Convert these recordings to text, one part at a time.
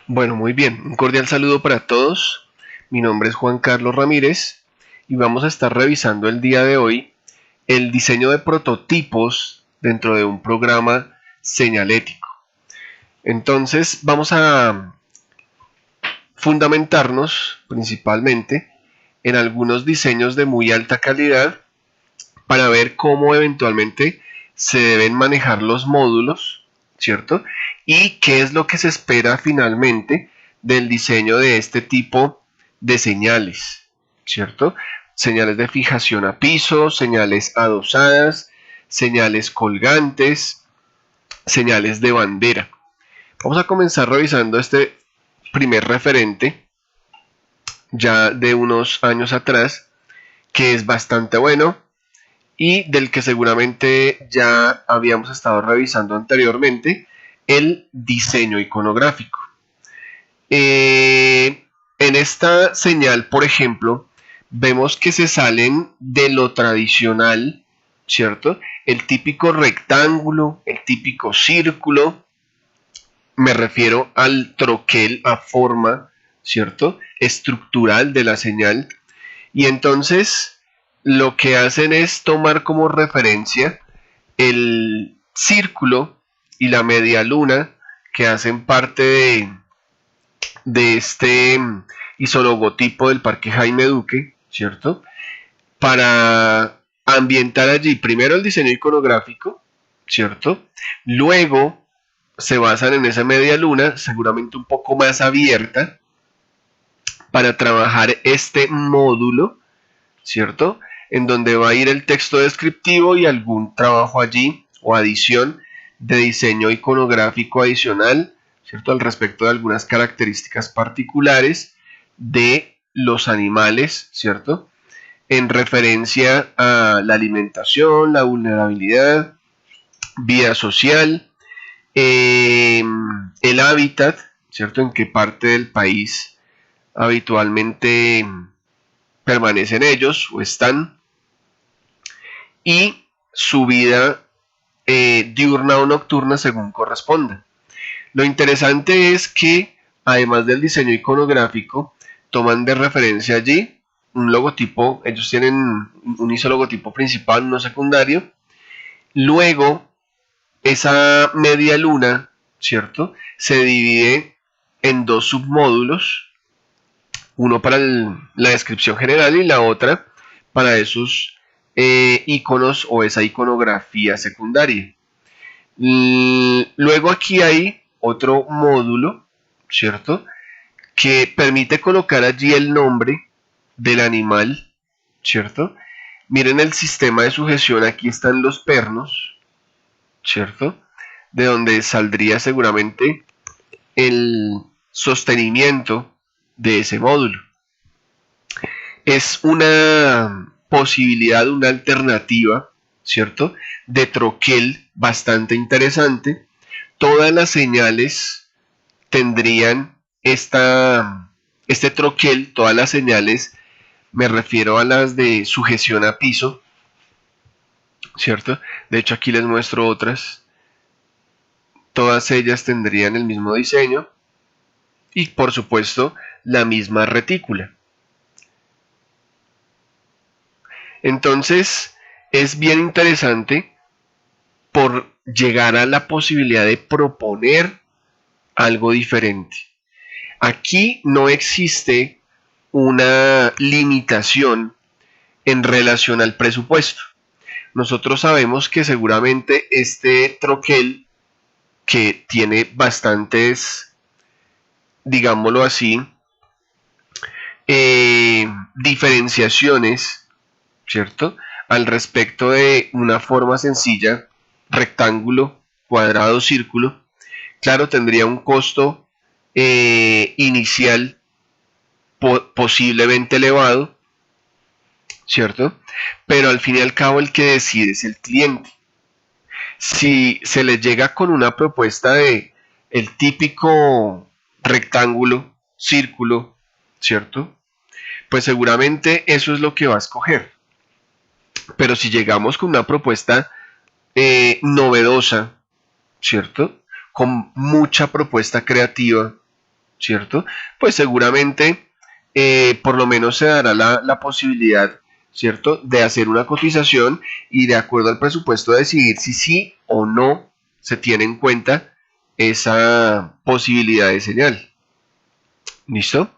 Bueno, muy bien. Un cordial saludo para todos. Mi nombre es Juan Carlos Ramírez y vamos a estar revisando el día de hoy el diseño de prototipos dentro de un programa señalético. Entonces, vamos a fundamentarnos principalmente en algunos diseños de muy alta calidad para ver cómo eventualmente se deben manejar los módulos, ¿cierto? Y qué es lo que se espera finalmente del diseño de este tipo de señales, ¿cierto? Señales de fijación a piso, señales adosadas, señales colgantes, señales de bandera. Vamos a comenzar revisando este primer referente ya de unos años atrás, que es bastante bueno y del que seguramente ya habíamos estado revisando anteriormente, el diseño iconográfico. En esta señal, por ejemplo, vemos que se salen de lo tradicional, ¿cierto? El típico rectángulo, el típico círculo, me refiero al troquel a forma, ¿cierto? Estructural de la señal. Y entonces lo que hacen es tomar como referencia el círculo y la media luna que hacen parte de este isologotipo del Parque Jaime Duque, ¿cierto? Para ambientar allí primero el diseño iconográfico, ¿cierto? Luego se basan en esa media luna, seguramente un poco más abierta, para trabajar este módulo, ¿cierto? En donde va a ir el texto descriptivo y algún trabajo allí o adición de diseño iconográfico adicional, ¿cierto? Al respecto de algunas características particulares de los animales, ¿cierto? En referencia a la alimentación, la vulnerabilidad, vida social, el hábitat, ¿cierto? En qué parte del país habitualmente permanecen ellos o están, y su vida diurna o nocturna según corresponda. Lo interesante es que, además del diseño iconográfico, toman de referencia allí un logotipo, ellos tienen un isologotipo principal, uno secundario, luego esa media luna, ¿cierto? Se divide en dos submódulos, uno para la descripción general y la otra para esos iconos o esa iconografía secundaria. Luego aquí hay otro módulo, ¿cierto? Que permite colocar allí el nombre del animal, ¿cierto? Miren el sistema de sujeción, aquí están los pernos, ¿cierto? De donde saldría seguramente el sostenimiento de ese módulo. Es una posibilidad, una alternativa, ¿cierto? De troquel bastante interesante. Todas las señales tendrían este troquel, todas las señales, me refiero a las de sujeción a piso, ¿cierto? De hecho aquí les muestro otras. Todas ellas tendrían el mismo diseño y por supuesto la misma retícula. Entonces es bien interesante por llegar a la posibilidad de proponer algo diferente. Aquí no existe una limitación en relación al presupuesto. Nosotros sabemos que seguramente este troquel, que tiene bastantes, digámoslo así, diferenciaciones, ¿cierto? Al respecto de una forma sencilla, rectángulo, cuadrado, círculo, claro, tendría un costo inicial posiblemente elevado, ¿cierto? Pero al fin y al cabo el que decide es el cliente. Si se le llega con una propuesta de el típico rectángulo, círculo, ¿cierto? Pues seguramente eso es lo que va a escoger. Pero si llegamos con una propuesta novedosa, ¿cierto? Con mucha propuesta creativa, ¿cierto? Pues seguramente por lo menos se dará la posibilidad, ¿cierto?, de hacer una cotización y de acuerdo al presupuesto decidir si sí o no se tiene en cuenta esa posibilidad de señal. ¿Listo?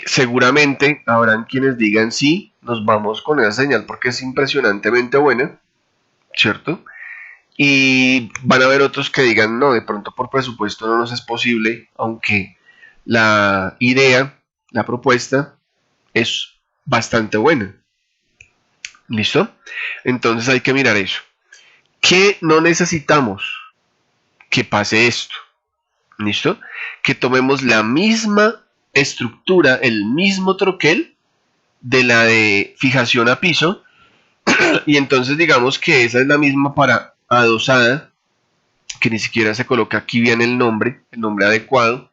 Seguramente habrán quienes digan sí, nos vamos con esa señal porque es impresionantemente buena, ¿cierto? Y van a haber otros que digan no, de pronto por presupuesto no nos es posible, aunque la idea, la propuesta es bastante buena. ¿Listo? Entonces hay que mirar eso. ¿Qué no necesitamos? Que pase esto. ¿Listo? Que tomemos la misma estructura, el mismo troquel de la de fijación a piso y entonces digamos que esa es la misma para adosada, que ni siquiera se coloca aquí bien el nombre adecuado,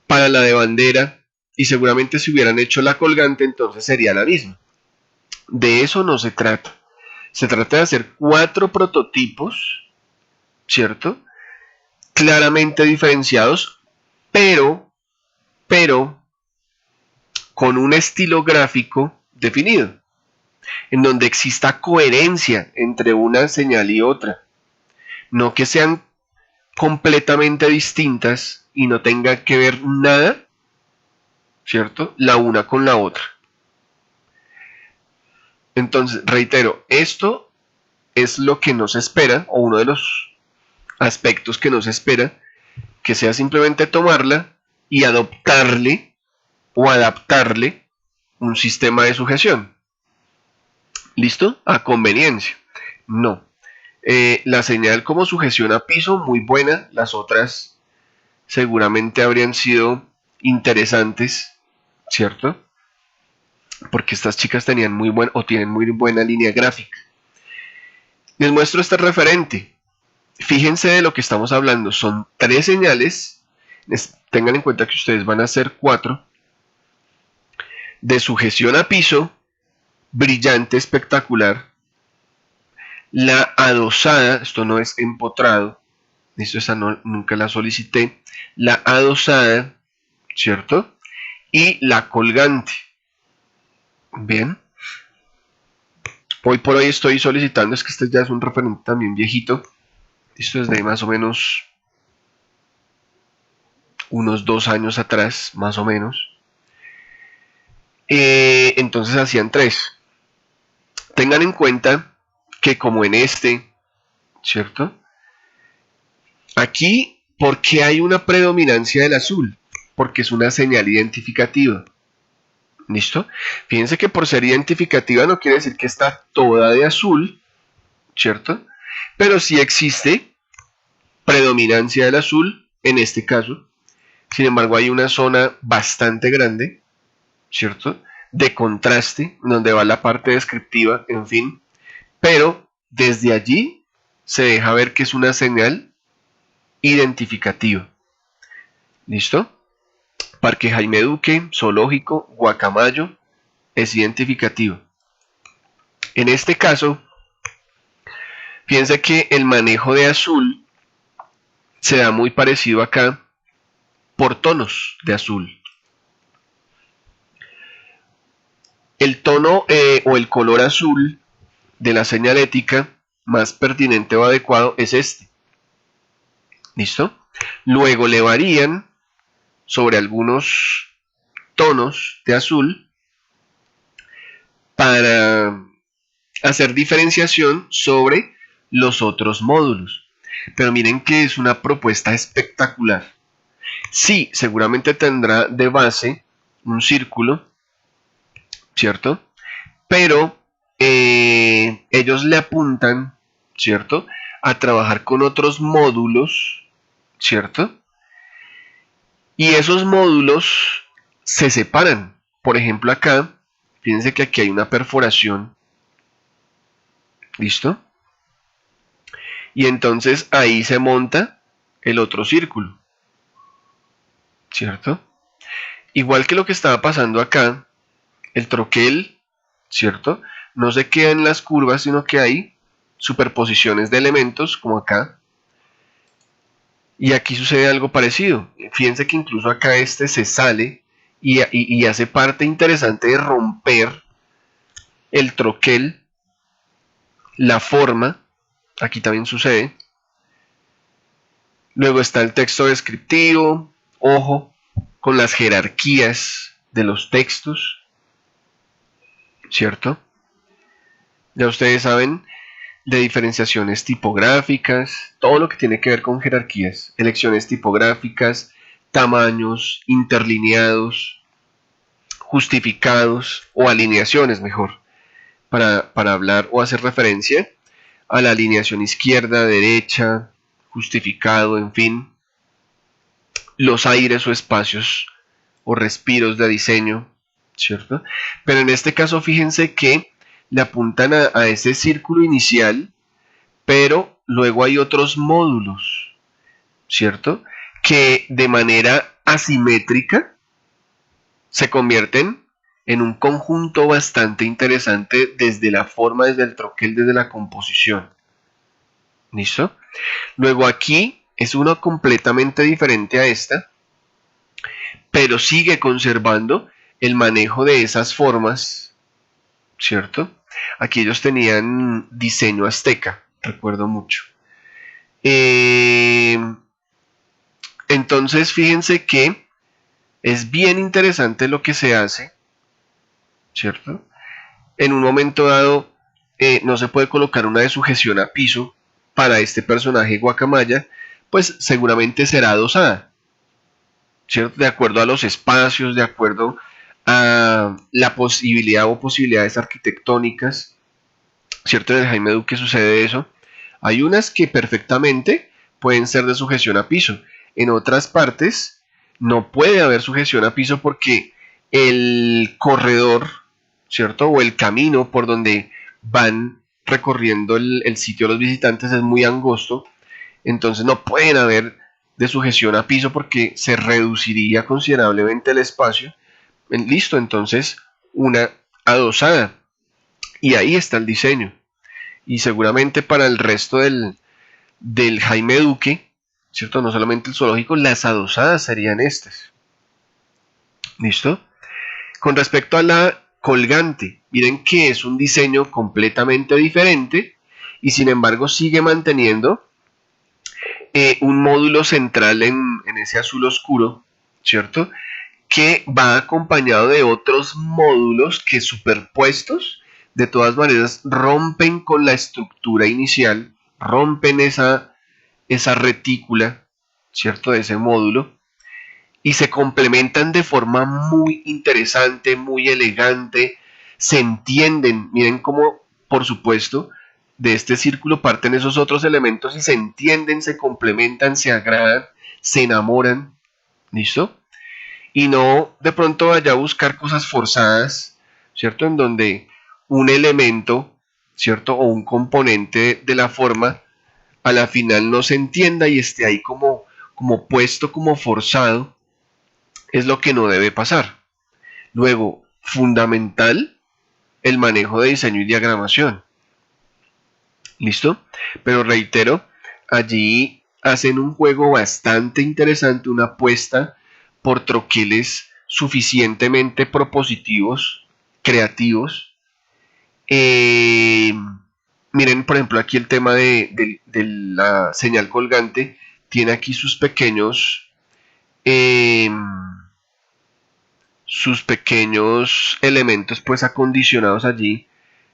para la de bandera y seguramente si hubieran hecho la colgante entonces sería la misma. De eso no se trata. Se trata de hacer 4 prototipos, ¿cierto? Claramente diferenciados, pero con un estilo gráfico definido, en donde exista coherencia entre una señal y otra. No que sean completamente distintas y no tenga que ver nada, ¿cierto?, la una con la otra. Entonces, reitero, esto es lo que nos espera, o uno de los aspectos que nos espera, que sea simplemente tomarla y adoptarle o adaptarle un sistema de sujeción. ¿Listo? A conveniencia. No. La señal como sujeción a piso, muy buena. Las otras seguramente habrían sido interesantes, ¿cierto? Porque estas chicas tenían muy buena o tienen muy buena línea gráfica. Les muestro este referente. Fíjense de lo que estamos hablando. Son 3 señales. Tengan en cuenta que ustedes van a hacer 4. De sujeción a piso, brillante, espectacular. La adosada, esto no es empotrado, esa no, nunca la solicité. La adosada, ¿cierto? Y la colgante. Bien. Hoy por hoy estoy solicitando, es que este ya es un referente también viejito. Esto es de más o menos unos 2 años atrás, más o menos. Entonces hacían 3. Tengan en cuenta que como en este, ¿cierto? Aquí, ¿por qué hay una predominancia del azul? Porque es una señal identificativa. ¿Listo? Fíjense que por ser identificativa no quiere decir que está toda de azul, ¿cierto? Pero sí existe predominancia del azul en este caso. Sin embargo, hay una zona bastante grande, ¿cierto?, de contraste, donde va la parte descriptiva, en fin. Pero desde allí se deja ver que es una señal identificativa. ¿Listo? Parque Jaime Duque, Zoológico, Guacamayo, es identificativo. En este caso, fíjense que el manejo de azul se da muy parecido acá por tonos de azul. El tono o el color azul de la señalética más pertinente o adecuado es este. ¿Listo? Luego le varían sobre algunos tonos de azul para hacer diferenciación sobre los otros módulos. Pero miren que es una propuesta espectacular. Sí, seguramente tendrá de base un círculo, ¿cierto? Pero ellos le apuntan, ¿cierto?, a trabajar con otros módulos, ¿cierto? Y esos módulos se separan. Por ejemplo, acá, fíjense que aquí hay una perforación. ¿Listo? Y entonces ahí se monta el otro círculo, ¿cierto? Igual que lo que estaba pasando acá, el troquel, ¿cierto?, no se queda en las curvas, sino que hay superposiciones de elementos, como acá. Y aquí sucede algo parecido. Fíjense que incluso acá este se sale y hace parte interesante de romper el troquel, la forma. Aquí también sucede. Luego está el texto descriptivo. Ojo con las jerarquías de los textos, ¿cierto? Ya ustedes saben de diferenciaciones tipográficas, todo lo que tiene que ver con jerarquías, elecciones tipográficas, tamaños, interlineados, justificados o alineaciones mejor, para hablar o hacer referencia a la alineación izquierda, derecha, justificado, en fin, los aires o espacios o respiros de diseño, ¿cierto? Pero en este caso fíjense que le apuntan a ese círculo inicial, pero luego hay otros módulos, ¿cierto? Que de manera asimétrica se convierten en un conjunto bastante interesante desde la forma, desde el troquel, desde la composición. ¿Listo? Luego aquí es uno completamente diferente a esta, pero sigue conservando el manejo de esas formas, ¿cierto? Aquí ellos tenían diseño azteca, recuerdo mucho. Entonces fíjense que es bien interesante lo que se hace, ¿cierto? En un momento dado no se puede colocar una de sujeción a piso para este personaje guacamaya, pues seguramente será adosada, ¿cierto? De acuerdo a los espacios, de acuerdo a la posibilidad o posibilidades arquitectónicas, ¿cierto? En el Jaime Duque sucede eso. Hay unas que perfectamente pueden ser de sujeción a piso. En otras partes no puede haber sujeción a piso porque el corredor, ¿cierto? O el camino por donde van recorriendo el sitio los visitantes es muy angosto. Entonces no pueden haber de sujeción a piso porque se reduciría considerablemente el espacio. Listo, entonces una adosada. Y ahí está el diseño. Y seguramente para el resto del Jaime Duque, ¿cierto? No solamente el zoológico, las adosadas serían estas. ¿Listo? Con respecto a la colgante, miren que es un diseño completamente diferente y sin embargo sigue manteniendo un módulo central en ese azul oscuro, ¿cierto? Que va acompañado de otros módulos que superpuestos de todas maneras rompen con la estructura inicial, rompen esa retícula, ¿cierto? De ese módulo y se complementan de forma muy interesante, muy elegante, se entienden, miren cómo, por supuesto, de este círculo parten esos otros elementos y se entienden, se complementan, se agradan, se enamoran, ¿listo? Y no de pronto vaya a buscar cosas forzadas, ¿cierto? En donde un elemento, ¿cierto? O un componente de la forma a la final no se entienda y esté ahí como puesto, como forzado, es lo que no debe pasar. Luego, fundamental, el manejo de diseño y diagramación. ¿Listo? Pero reitero, allí hacen un juego bastante interesante, una apuesta por troqueles suficientemente propositivos, creativos. Miren, por ejemplo, aquí el tema de la señal colgante tiene aquí eh, sus pequeños elementos pues acondicionados allí.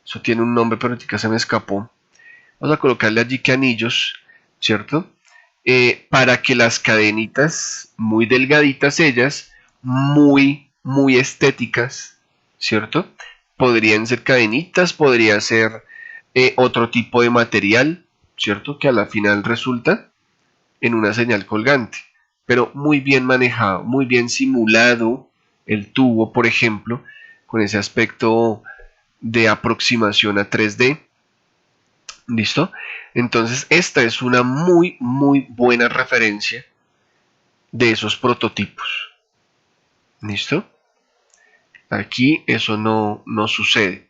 Eso tiene un nombre, pero ahorita se me escapó. Vamos a colocarle allí que anillos, ¿cierto? Para que las cadenitas, muy delgaditas ellas, muy estéticas, ¿cierto? Podrían ser cadenitas, podría ser otro tipo de material, ¿cierto? Que a la final resulta en una señal colgante, pero muy bien manejado, muy bien simulado el tubo, por ejemplo, con ese aspecto de aproximación a 3D. ¿Listo? Entonces, esta es una muy buena referencia de esos prototipos. ¿Listo? Aquí eso no sucede.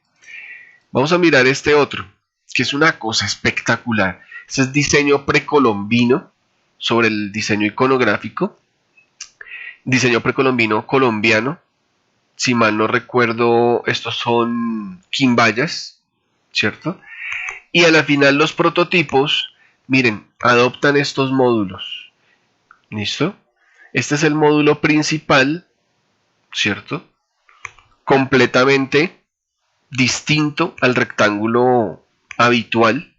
Vamos a mirar este otro, que es una cosa espectacular. Este es diseño precolombino, sobre el diseño iconográfico, diseño precolombino colombiano. Si mal no recuerdo, estos son quimbayas, ¿cierto? Y a la final los prototipos, miren, adoptan estos módulos. ¿Listo? Este es el módulo principal, ¿cierto? Completamente distinto al rectángulo habitual.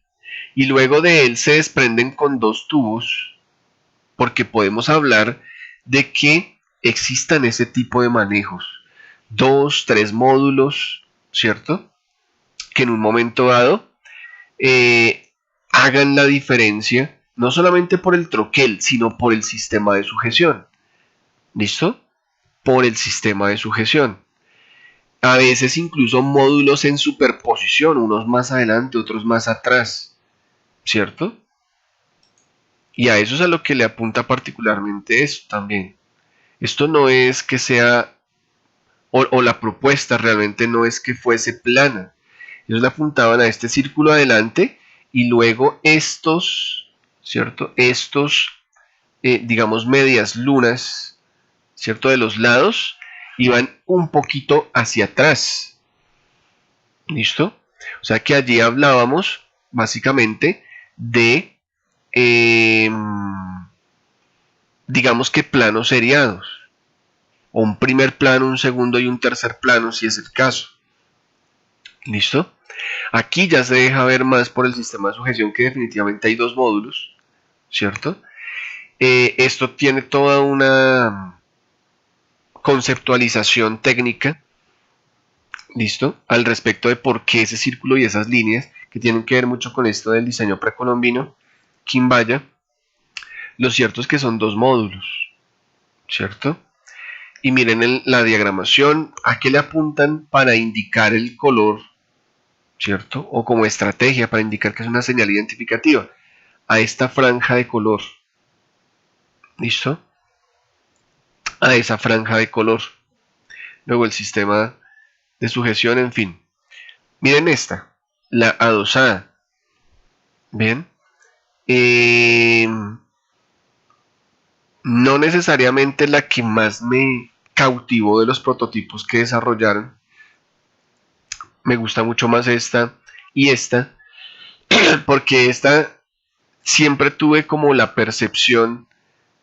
Y luego de él se desprenden con dos tubos, porque podemos hablar de que existan ese tipo de manejos. 2, 3 módulos, ¿cierto? Que en un momento dado hagan la diferencia, no solamente por el troquel, sino por el sistema de sujeción. ¿Listo? Por el sistema de sujeción. A veces incluso módulos en superposición, unos más adelante, otros más atrás, ¿cierto? Y a eso es a lo que le apunta particularmente esto también. Esto no es que sea, o la propuesta realmente no es que fuese plana. Ellos le apuntaban a este círculo adelante y luego estos, ¿cierto? Estos, digamos, medias lunas, ¿cierto? De los lados iban un poquito hacia atrás. ¿Listo? O sea que allí hablábamos básicamente de, digamos que planos seriados. O un primer plano, un segundo y un tercer plano, si es el caso. ¿Listo? Aquí ya se deja ver más por el sistema de sujeción que definitivamente hay dos módulos, ¿cierto? Esto tiene toda una conceptualización técnica, ¿listo? Al respecto de por qué ese círculo y esas líneas, que tienen que ver mucho con esto del diseño precolombino, quimbaya. Lo cierto es que son dos módulos, ¿cierto? Y miren la diagramación, ¿a qué le apuntan para indicar el color, ¿cierto? O como estrategia para indicar que es una señal identificativa. A esta franja de color. ¿Listo? A esa franja de color. Luego el sistema de sujeción, en fin. Miren esta, la adosada. Bien. No necesariamente la que más me cautivó de los prototipos que desarrollaron. Me gusta mucho más esta y esta. Porque esta siempre tuve como la percepción,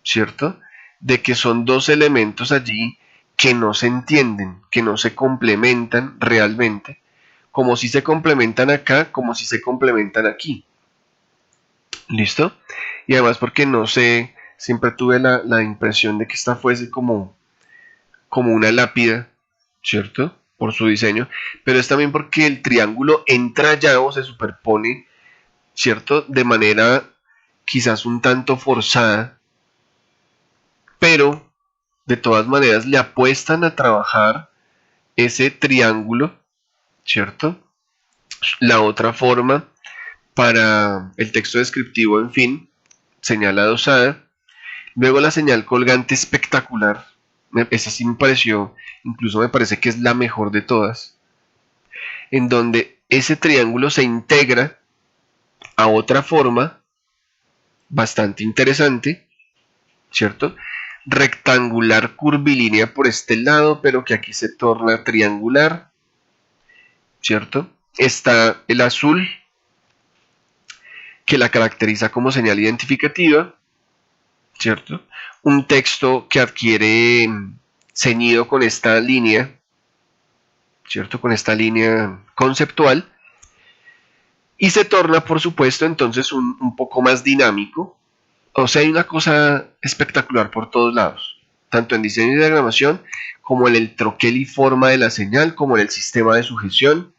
¿cierto? De que son dos elementos allí que no se entienden, que no se complementan realmente, como si se complementan acá, como si se complementan aquí. ¿Listo? Y además porque no sé, siempre tuve la impresión de que esta fuese como una lápida, ¿cierto? Por su diseño, pero es también porque el triángulo entra ya o se superpone, ¿cierto? De manera quizás un tanto forzada, pero de todas maneras le apuestan a trabajar ese triángulo, ¿cierto? La otra forma para el texto descriptivo, en fin, señal adosada. Luego la señal colgante espectacular. Esa sí me pareció, incluso me parece que es la mejor de todas. En donde ese triángulo se integra a otra forma bastante interesante, ¿cierto? Rectangular curvilínea por este lado, pero que aquí se torna triangular, ¿cierto? Está el azul, que la caracteriza como señal identificativa, ¿cierto? Un texto que adquiere ceñido con esta línea, ¿cierto? Con esta línea conceptual, y se torna, por supuesto, entonces un poco más dinámico. O sea, hay una cosa espectacular por todos lados, tanto en diseño y diagramación, como en el troquel y forma de la señal, como en el sistema de sujeción,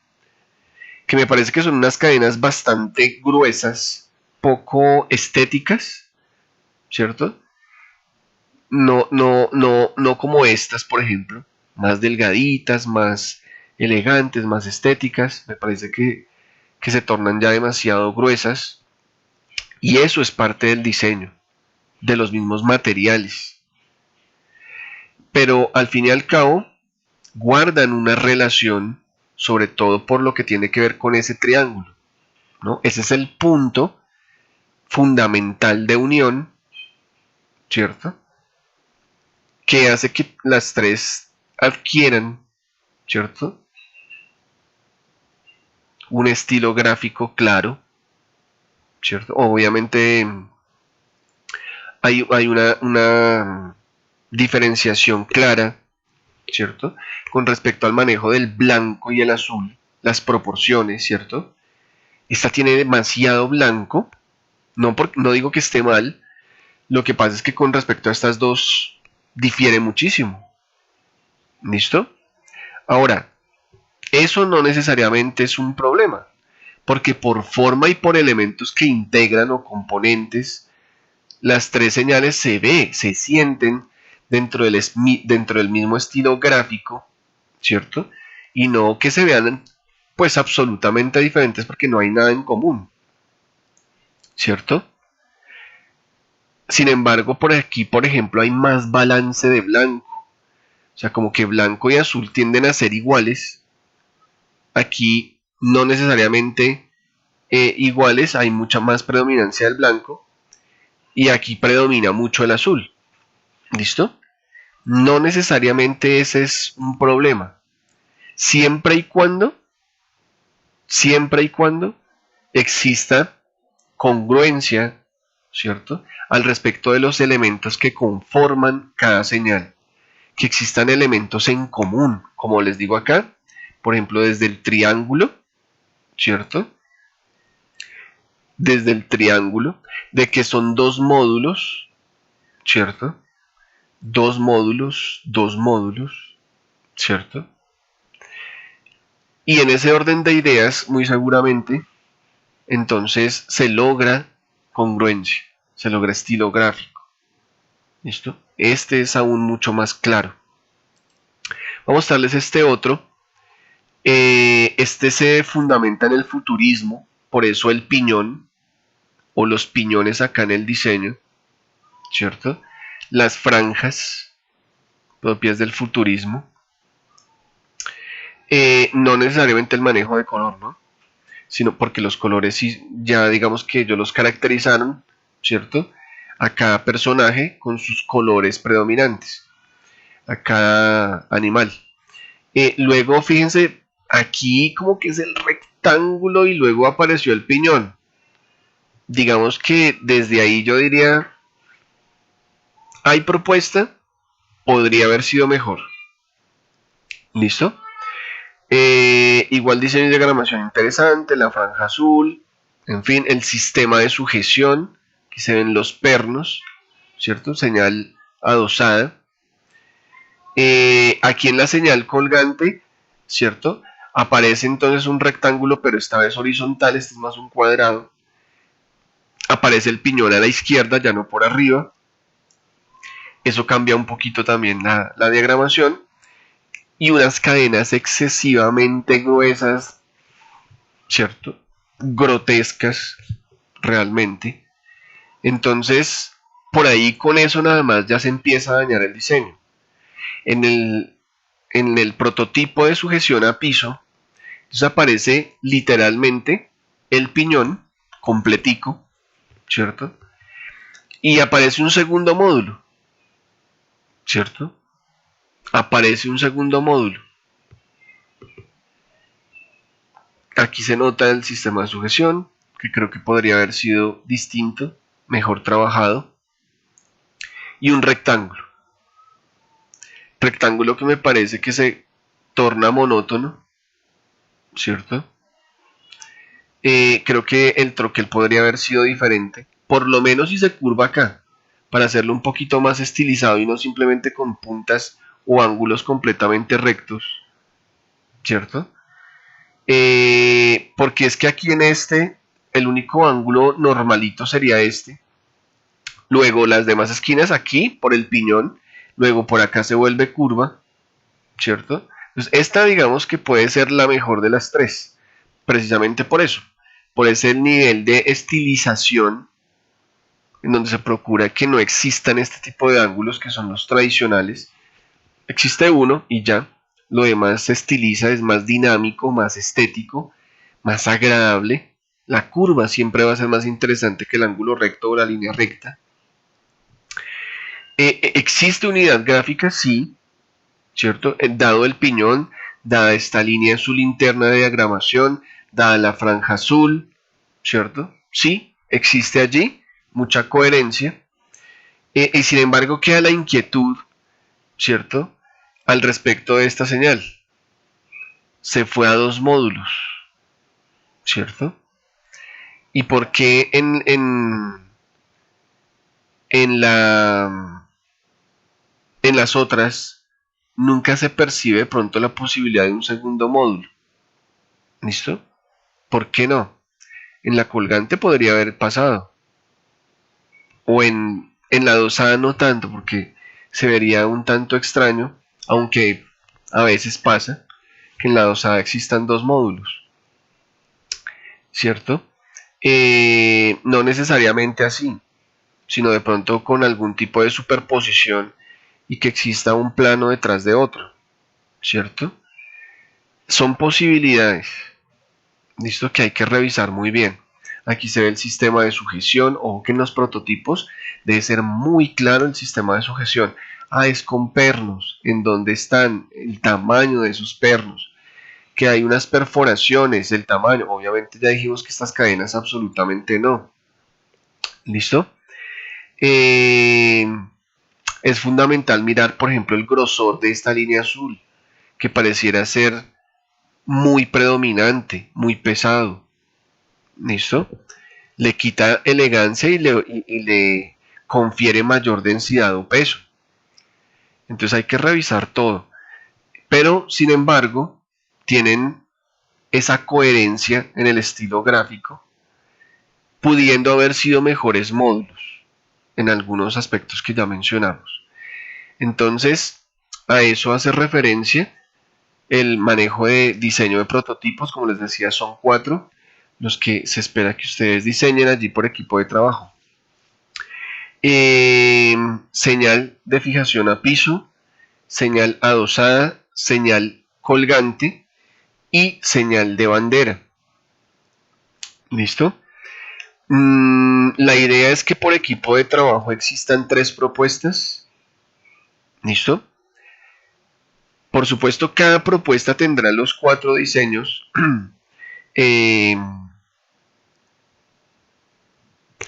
que me parece que son unas cadenas bastante gruesas, poco estéticas, ¿cierto? No como estas, por ejemplo, más delgaditas, más elegantes, más estéticas, me parece que se tornan ya demasiado gruesas, y eso es parte del diseño, de los mismos materiales. Pero al fin y al cabo, guardan una relación, sobre todo por lo que tiene que ver con ese triángulo, ¿no? Ese es el punto fundamental de unión ¿cierto? Que hace que las tres adquieran, ¿cierto? Un estilo gráfico claro, ¿cierto? Obviamente hay una diferenciación clara, ¿cierto? Con respecto al manejo del blanco y el azul, las proporciones, ¿cierto? Esta tiene demasiado blanco, no digo que esté mal, lo que pasa es que con respecto a estas dos difiere muchísimo, ¿listo? Ahora, eso no necesariamente es un problema, porque por forma y por elementos que integran o componentes, las tres señales se sienten dentro del mismo estilo gráfico, ¿cierto? Y no que se vean pues absolutamente diferentes porque no hay nada en común, ¿cierto? Sin embargo, por aquí, por ejemplo, hay más balance de blanco. O sea, como que blanco y azul tienden a ser iguales. Aquí no necesariamente iguales, hay mucha más predominancia del blanco. Y aquí predomina mucho el azul. ¿Listo? No necesariamente ese es un problema. Siempre y cuando, siempre y cuando exista congruencia, ¿cierto? Al respecto de los elementos que conforman cada señal. Que existan elementos en común, como les digo acá, por ejemplo, desde el triángulo, ¿cierto? Desde el triángulo, de que son dos módulos, ¿cierto? Dos módulos, ¿cierto? Y en ese orden de ideas, muy seguramente, entonces se logra congruencia, se logra estilo gráfico, ¿listo? Este es aún mucho más claro. Vamos a mostrarles este otro. Este se fundamenta en el futurismo, por eso el piñón o los piñones acá en el diseño, ¿cierto? Las franjas propias del futurismo, no necesariamente el manejo de color, ¿no? Sino porque los colores sí, ya digamos que ellos los caracterizaron, ¿cierto? A cada personaje con sus colores predominantes, a cada animal. Luego, fíjense, aquí como que es el rectángulo y luego apareció el piñón. Digamos que desde ahí yo diría, hay propuesta, podría haber sido mejor. ¿Listo? Igual diseño y diagramación interesante, la franja azul, en fin, el sistema de sujeción, que se ven los pernos, ¿cierto? Señal adosada. Aquí en la señal colgante, ¿cierto? Aparece entonces un rectángulo, pero esta vez horizontal, este es más un cuadrado. Aparece el piñón a la izquierda, ya no por arriba. Eso cambia un poquito también la diagramación. Y unas cadenas excesivamente gruesas, ¿cierto? Grotescas, realmente. Entonces, por ahí con eso nada más ya se empieza a dañar el diseño. En el prototipo de sujeción a piso, entonces aparece literalmente el piñón completico, ¿cierto? Y aparece un segundo módulo, ¿cierto? Aparece un segundo módulo. Aquí se nota el sistema de sujeción, que creo que podría haber sido distinto, mejor trabajado. Y un rectángulo. Rectángulo que me parece que se torna monótono, ¿cierto? Creo que el troquel podría haber sido diferente, por lo menos si se curva acá, para hacerlo un poquito más estilizado y no simplemente con puntas o ángulos completamente rectos, ¿cierto? Porque es que aquí en este, el único ángulo normalito sería este. Luego las demás esquinas aquí, por el piñón, luego por acá se vuelve curva, ¿cierto? Entonces esta digamos que puede ser la mejor de las tres, precisamente por eso, por ese nivel de estilización en donde se procura que no existan este tipo de ángulos que son los tradicionales. Existe uno y ya, lo demás se estiliza, es más dinámico, más estético, más agradable. La curva siempre va a ser más interesante que el ángulo recto o la línea recta. ¿Existe unidad gráfica? Sí, ¿cierto? Dado el piñón, dada esta línea azul interna de diagramación, dada la franja azul, ¿cierto? Sí, existe allí mucha coherencia. Y sin embargo queda la inquietud, ¿cierto? Al respecto de esta señal. Se fue a dos módulos, ¿cierto? ¿Y por qué en las otras nunca se percibe pronto la posibilidad de un segundo módulo? ¿Listo? ¿Por qué no? En la colgante podría haber pasado. O en la dosada no tanto, porque se vería un tanto extraño, aunque a veces pasa que en la dosada existan dos módulos, ¿cierto? No necesariamente así, sino de pronto con algún tipo de superposición y que exista un plano detrás de otro, ¿cierto? Son posibilidades, listo, que hay que revisar muy bien. Aquí se ve el sistema de sujeción, ojo que en los prototipos debe ser muy claro el sistema de sujeción. Ah, es con pernos, en donde están, el tamaño de esos pernos, que hay unas perforaciones, el tamaño, obviamente ya dijimos que estas cadenas absolutamente no. ¿Listo? Eh, es fundamental mirar, por ejemplo, el grosor de esta línea azul, que pareciera ser muy predominante, muy pesado. ¿Listo? Le quita elegancia y le confiere mayor densidad o peso. Entonces hay que revisar todo. Pero, sin embargo, tienen esa coherencia en el estilo gráfico, pudiendo haber sido mejores módulos en algunos aspectos que ya mencionamos. Entonces, a eso hace referencia el manejo de diseño de prototipos. Como les decía, son 4 los que se espera que ustedes diseñen allí por equipo de trabajo. Señal de fijación a piso, señal adosada, señal colgante y señal de bandera. ¿Listo? La idea es que por equipo de trabajo existan 3 propuestas. ¿Listo? Por supuesto, cada propuesta tendrá los 4 diseños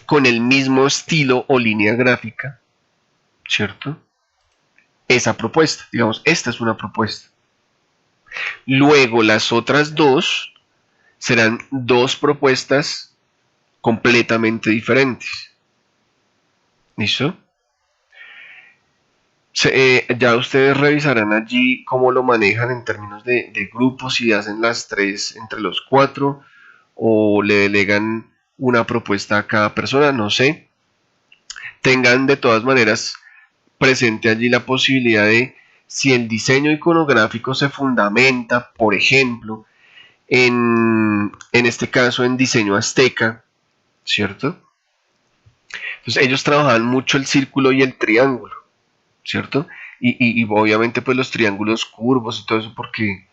con el mismo estilo o línea gráfica, ¿cierto? Esa propuesta, digamos, esta es una propuesta. Luego las otras 2 serán 2 propuestas completamente diferentes. ¿Listo? Ya ustedes revisarán allí cómo lo manejan en términos de grupos, si hacen las 3 entre los 4 o le delegan una propuesta a cada persona, no sé. Tengan de todas maneras presente allí la posibilidad de, si el diseño iconográfico se fundamenta, por ejemplo, en este caso en diseño azteca, ¿cierto? Entonces ellos trabajaban mucho el círculo y el triángulo, ¿cierto? Y obviamente pues los triángulos curvos y todo eso porque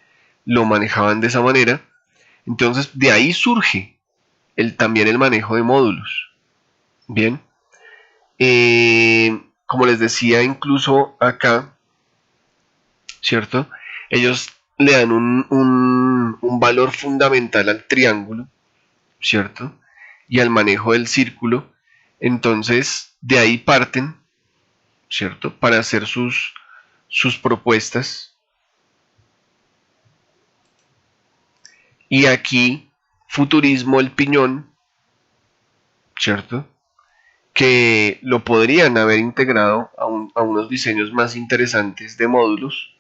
lo manejaban de esa manera. Entonces de ahí surge también el manejo de módulos. Bien. Como les decía, incluso acá, ¿cierto? Ellos le dan un valor fundamental al triángulo, ¿cierto? Y al manejo del círculo. Entonces, de ahí parten, ¿cierto? Para hacer sus propuestas. Y aquí, Futurismo El Piñón, ¿cierto? Que lo podrían haber integrado a unos diseños más interesantes de módulos,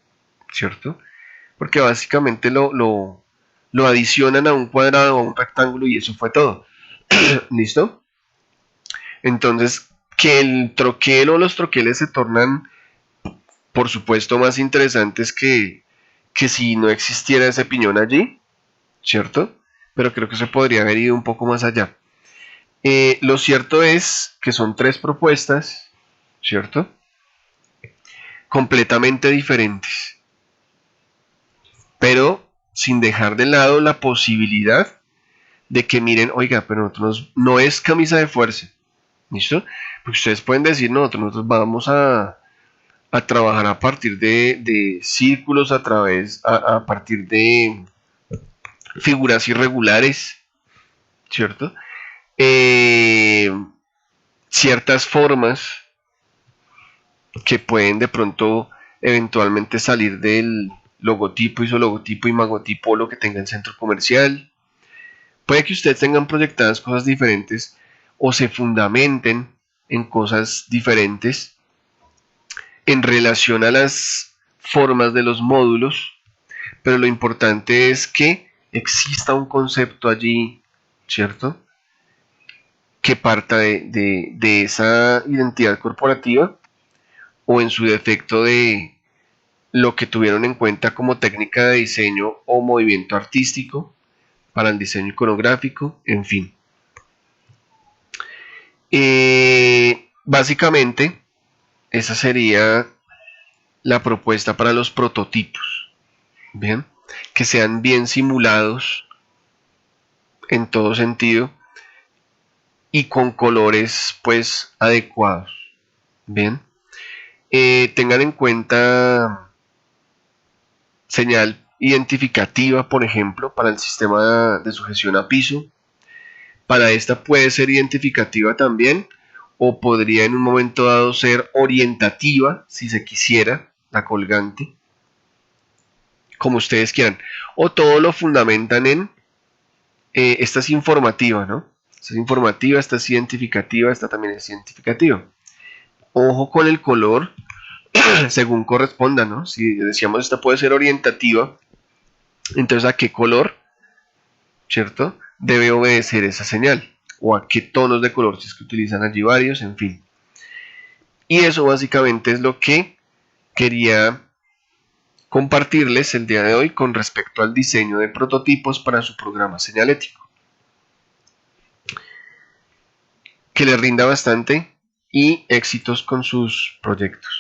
¿cierto? Porque básicamente lo adicionan a un cuadrado o a un rectángulo y eso fue todo. ¿Listo? Entonces, que el troquel o los troqueles se tornan, por supuesto, más interesantes que si no existiera ese piñón allí, ¿cierto? Pero creo que se podría haber ido un poco más allá. Lo cierto es que son 3 propuestas, ¿cierto? Completamente diferentes, pero sin dejar de lado la posibilidad de que miren, oiga, pero nosotros no es camisa de fuerza, ¿Listo? Porque ustedes pueden decir, nosotros vamos a trabajar a partir de círculos, a partir de figuras irregulares, ¿cierto? Eh, Ciertas formas que pueden de pronto eventualmente salir del logotipo, isologotipo, imagotipo, lo que tenga el centro comercial. Puede que ustedes tengan proyectadas cosas diferentes o se fundamenten en cosas diferentes en relación a las formas de los módulos, pero lo importante es que exista un concepto allí, ¿cierto? Que parta de esa identidad corporativa o en su defecto de lo que tuvieron en cuenta como técnica de diseño o movimiento artístico para el diseño iconográfico, en fin. Básicamente, esa sería la propuesta para los prototipos. Bien, que sean bien simulados en todo sentido y con colores pues adecuados. Bien, tengan en cuenta señal identificativa, por ejemplo, para el sistema de sujeción a piso. Para esta puede ser identificativa también, o podría en un momento dado ser orientativa, si se quisiera, la colgante, como ustedes quieran. O todo lo fundamentan en, esta es informativa, ¿no? Esta es informativa, esta es identificativa, esta también es identificativa. Ojo con el color, según corresponda, ¿no? Si decíamos esta puede ser orientativa, entonces ¿a qué color, cierto? Debe obedecer esa señal, o a qué tonos de color, si es que utilizan allí varios, en fin. Y eso básicamente es lo que quería compartirles el día de hoy con respecto al diseño de prototipos para su programa señalético. Que les rinda bastante y éxitos con sus proyectos.